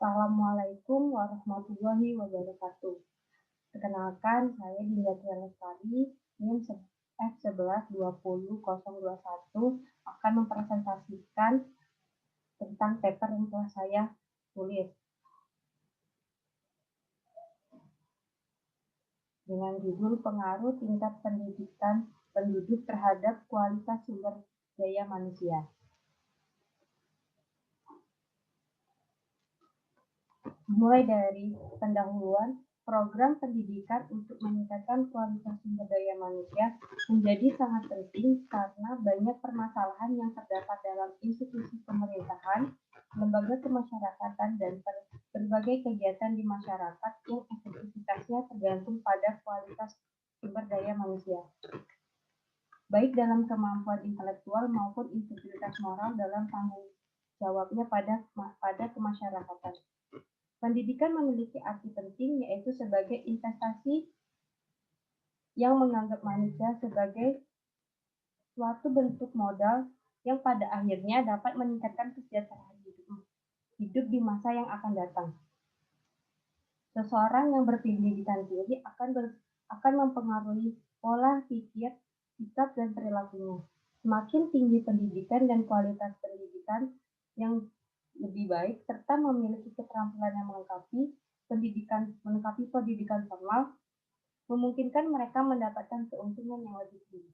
Assalamualaikum warahmatullahi wabarakatuh. Perkenalkan, saya Dinda Tria Lestari, NIM F11202021 akan mempresentasikan tentang paper yang telah saya tulis dengan judul Pengaruh Tingkat Pendidikan Penduduk Terhadap Kualitas Sumber Daya Manusia. Mulai dari pendahuluan, program pendidikan untuk meningkatkan kualitas sumber daya manusia menjadi sangat penting karena banyak permasalahan yang terdapat dalam institusi pemerintahan, lembaga kemasyarakatan, dan berbagai kegiatan di masyarakat yang efektivitasnya tergantung pada kualitas sumber daya manusia, baik dalam kemampuan intelektual maupun integritas moral dalam tanggung jawabnya pada kemasyarakatan. Pendidikan memiliki arti penting, yaitu sebagai investasi yang menganggap manusia sebagai suatu bentuk modal yang pada akhirnya dapat meningkatkan kesejahteraan hidup di masa yang akan datang. Seseorang yang berpendidikan tinggi akan mempengaruhi pola pikir, sikap, dan perilakunya. Semakin tinggi pendidikan dan kualitas pendidikan yang lebih baik serta memiliki keterampilan yang melengkapi pendidikan formal, memungkinkan mereka mendapatkan keuntungan yang lebih tinggi.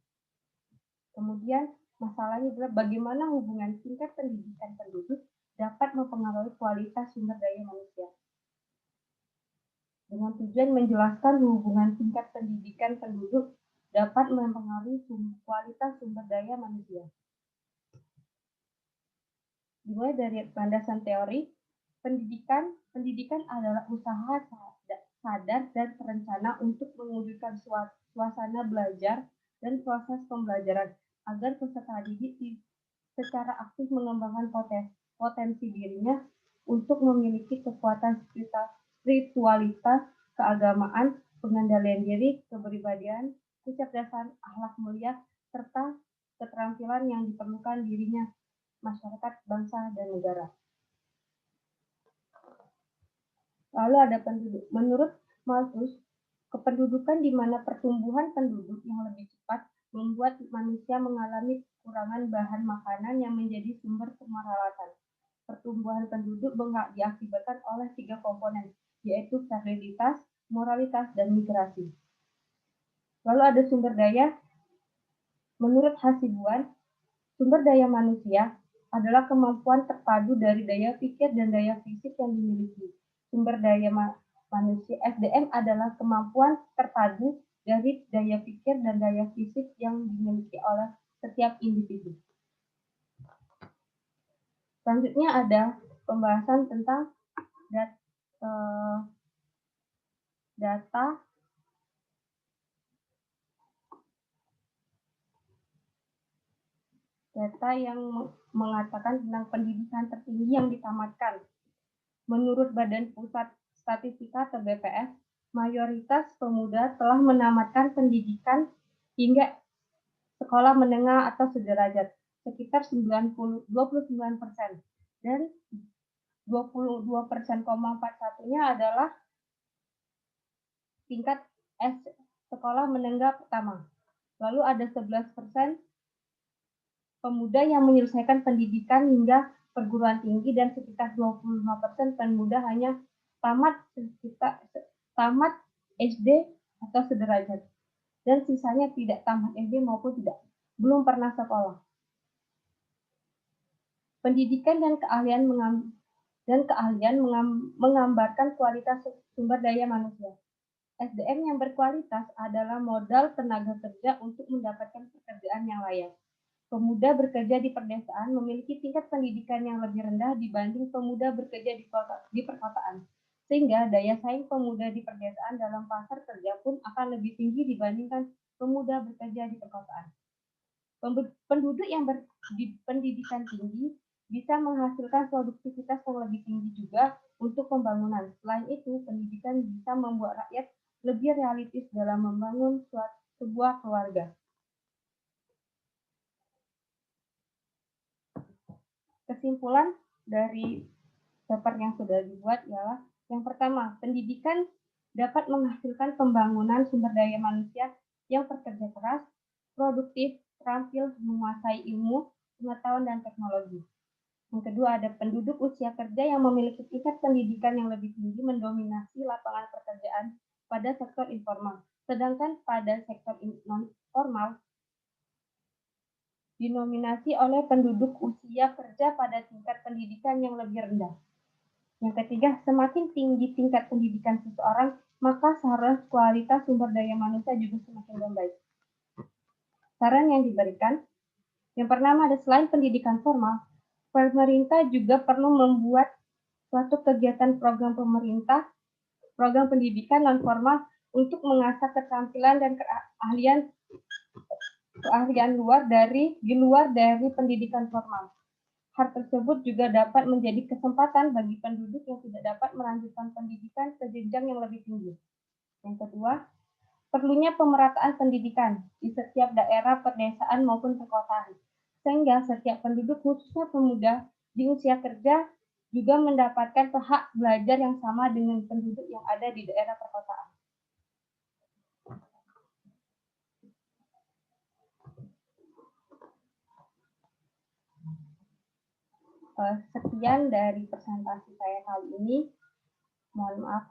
Kemudian masalahnya adalah bagaimana hubungan tingkat pendidikan penduduk dapat mempengaruhi kualitas sumber daya manusia. Dengan tujuan menjelaskan hubungan tingkat pendidikan penduduk dapat mempengaruhi kualitas sumber daya manusia. Dimulai dari landasan teori, pendidikan adalah usaha sadar dan terencana untuk mewujudkan suasana belajar dan proses pembelajaran agar peserta didik secara aktif mengembangkan potensi dirinya untuk memiliki kekuatan spiritualitas, keagamaan, pengendalian diri, kepribadian, kecerdasan, akhlak mulia, serta keterampilan yang diperlukan dirinya, masyarakat, bangsa, dan negara. Lalu ada penduduk. Menurut Malthus, kependudukan di mana pertumbuhan penduduk yang lebih cepat membuat manusia mengalami kekurangan bahan makanan yang menjadi sumber kemaralatan. Pertumbuhan penduduk diakibatkan oleh 3 komponen, yaitu sterilitas, moralitas, dan migrasi. Lalu ada sumber daya. Menurut Hasibuan, sumber daya manusia adalah kemampuan terpadu dari daya pikir dan daya fisik yang dimiliki. Sumber daya manusia SDM adalah kemampuan terpadu dari daya pikir dan daya fisik yang dimiliki oleh setiap individu. Selanjutnya ada pembahasan tentang data yang mengatakan tentang pendidikan tertinggi yang ditamatkan. Menurut Badan Pusat Statistika atau BPS, mayoritas pemuda telah menamatkan pendidikan hingga sekolah menengah atau sederajat, sekitar 29%, dan 22,41%-nya adalah tingkat sekolah menengah pertama. Lalu ada 11% pemuda yang menyelesaikan pendidikan hingga perguruan tinggi dan sekitar 25% pemuda hanya tamat SD atau sederajat, dan sisanya tidak tamat SD maupun belum pernah sekolah. Pendidikan dan keahlian menggambarkan kualitas sumber daya manusia. SDM yang berkualitas adalah modal tenaga kerja untuk mendapatkan pekerjaan yang layak. Pemuda bekerja di pedesaan memiliki tingkat pendidikan yang lebih rendah dibanding pemuda bekerja di perkotaan, sehingga daya saing pemuda di pedesaan dalam pasar kerja pun akan lebih tinggi dibandingkan pemuda bekerja di perkotaan. Penduduk yang berpendidikan tinggi bisa menghasilkan produktivitas yang lebih tinggi juga untuk pembangunan. Selain itu, pendidikan bisa membuat rakyat lebih realistis dalam membangun sebuah keluarga. Kesimpulan dari paper yang sudah dibuat ialah yang pertama, pendidikan dapat menghasilkan pembangunan sumber daya manusia yang bekerja keras, produktif, terampil, menguasai ilmu, pengetahuan, dan teknologi. Yang kedua, ada penduduk usia kerja yang memiliki tingkat pendidikan yang lebih tinggi mendominasi lapangan pekerjaan pada sektor informal, sedangkan pada sektor non-formal dinominasi oleh penduduk usia kerja pada tingkat pendidikan yang lebih rendah. Yang ketiga, semakin tinggi tingkat pendidikan seseorang, maka seharusnya kualitas sumber daya manusia juga semakin membaik. Saran yang diberikan, yang pertama ada selain pendidikan formal, pemerintah juga perlu membuat suatu kegiatan program pemerintah, program pendidikan non formal untuk mengasah keterampilan dan keahlian di luar dari pendidikan formal. Hal tersebut juga dapat menjadi kesempatan bagi penduduk yang tidak dapat melanjutkan pendidikan ke jenjang yang lebih tinggi. Yang kedua, perlunya pemerataan pendidikan di setiap daerah pedesaan maupun perkotaan, sehingga setiap penduduk khususnya pemuda di usia kerja juga mendapatkan hak belajar yang sama dengan penduduk yang ada di daerah perkotaan. Sekian dari presentasi saya kali ini. Mohon maaf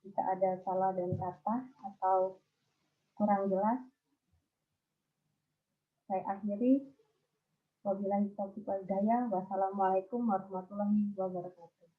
jika ada salah dan kata atau kurang jelas. Saya akhiri. Wabillahi taufiq wal hidayah. Wassalamualaikum warahmatullahi wabarakatuh.